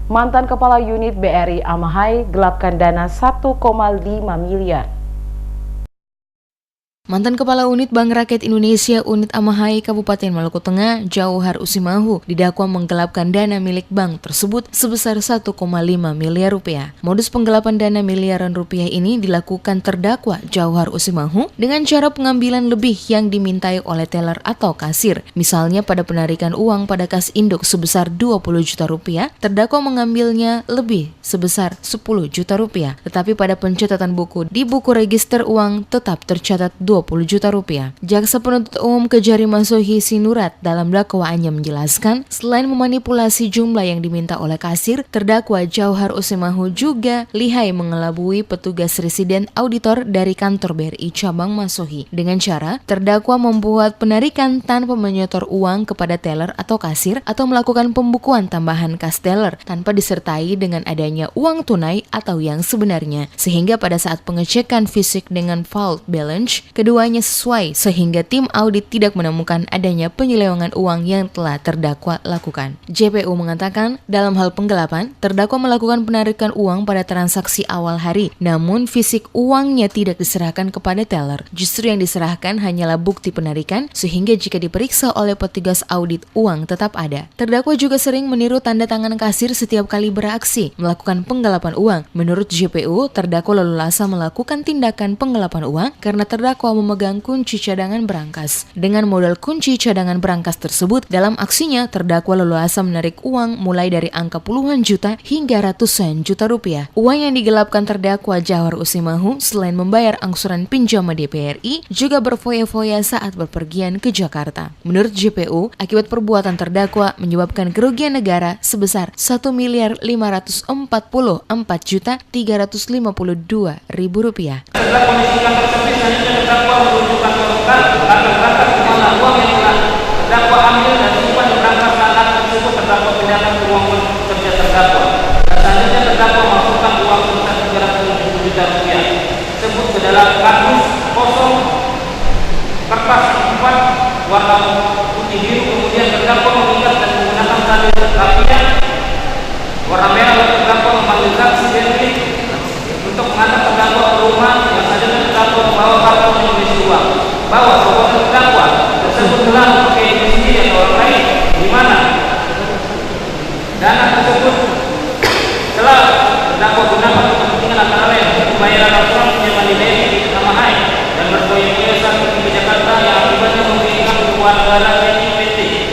Mantan Kepala Unit BRI Amahai gelapkan dana 1,5 miliar. Mantan Kepala Unit Bank Rakyat Indonesia Unit Amahai Kabupaten Maluku Tengah, Jauhar Usimahu, didakwa menggelapkan dana milik bank tersebut sebesar 1,5 miliar rupiah. Modus penggelapan dana miliaran rupiah ini dilakukan terdakwa Jauhar Usimahu dengan cara pengambilan lebih yang dimintai oleh teller atau kasir. Misalnya pada penarikan uang pada kas induk sebesar 20 juta rupiah, terdakwa mengambilnya lebih sebesar 10 juta rupiah. Tetapi pada pencatatan buku di buku register uang tetap tercatat 20 juta rupiah. Jaksa penuntut umum Kejari Masohi Sinurat dalam dakwaannya menjelaskan, selain memanipulasi jumlah yang diminta oleh kasir, terdakwa Jauhar Usimahu juga lihai mengelabui petugas residen auditor dari kantor BRI cabang Masohi dengan cara terdakwa membuat penarikan tanpa menyetor uang kepada teller atau kasir atau melakukan pembukuan tambahan kas teller tanpa disertai dengan adanya uang tunai atau yang sebenarnya, sehingga pada saat pengecekan fisik dengan vault balance keduanya sesuai sehingga tim audit tidak menemukan adanya penyelewengan uang yang telah terdakwa lakukan. JPU mengatakan dalam hal penggelapan, terdakwa melakukan penarikan uang pada transaksi awal hari, namun fisik uangnya tidak diserahkan kepada teller. Justru yang diserahkan hanyalah bukti penarikan, sehingga jika diperiksa oleh petugas audit uang tetap ada. Terdakwa juga sering meniru tanda tangan kasir setiap kali beraksi melakukan penggelapan uang. Menurut JPU, terdakwa leluasa melakukan tindakan penggelapan uang karena terdakwa memegang kunci cadangan berangkas. Dengan modal kunci cadangan berangkas tersebut, dalam aksinya terdakwa leluasa menarik uang mulai dari angka puluhan juta hingga ratusan juta rupiah. Uang yang digelapkan terdakwa Jauhar Usimahu selain membayar angsuran pinjaman DPRI, juga berfoya-foya saat berpergian ke Jakarta. Menurut JPU, akibat perbuatan terdakwa menyebabkan kerugian negara sebesar 1.544.352.000 rupiah. Terdakwa menunjukkan berangkas di mana uang yang telah terdakwa ambil dan simpan di berangkas saat tersebut terdakwa pindahkan ke uang kerja terdakwa. Dan selanjutnya terdakwa masukkan uang sebesar 370 juta rupiah tersebut ke dalam kardus kosong kertas 4 warna putih biru. Kemudian terdakwa mengikat dan menggunakan tali rapian warna merah. Lalu terdakwa memanggil saksi Bentley untuk mengantar terdakwa ke rumah. Yang selanjutnya terdakwa membawa kartu yang berisi uang. Bahwa perbuatan terdakwa tersebut telah memakai diri sendiri atau orang lain, di mana dana tersebut telah terdakwa gunakan untuk kepentingan antara lain pembayaran angsuran pinjaman di BRI Amahai dan berfoya-foya saat pergi ke Jakarta yang akibatnya memberikan keuangan negara BRI PT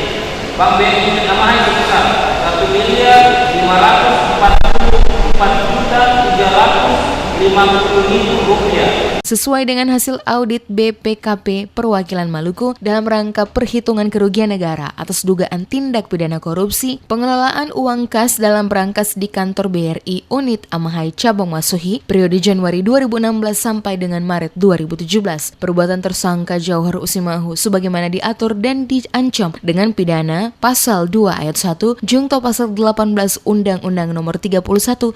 Bank BRI Amahai sebesar 1.544.350.000 rupiah. Sesuai dengan hasil audit BPKP Perwakilan Maluku dalam rangka perhitungan kerugian negara atas dugaan tindak pidana korupsi, pengelolaan uang kas dalam berangkas di kantor BRI Unit Amahai Cabang Masohi periode Januari 2016 sampai dengan Maret 2017. Perbuatan tersangka Jauhar Usimahu sebagaimana diatur dan diancam dengan pidana Pasal 2 Ayat 1 Junto Pasal 18 Undang-Undang Nomor 31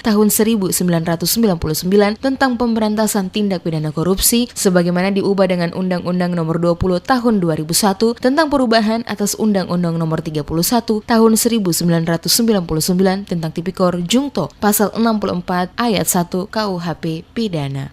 Tahun 1999 tentang pemberantasan tindak pidana korupsi sebagaimana diubah dengan Undang-Undang Nomor 20 Tahun 2001 tentang perubahan atas Undang-Undang Nomor 31 Tahun 1999 tentang Tipikor Junto Pasal 64 Ayat 1 KUHP Pidana.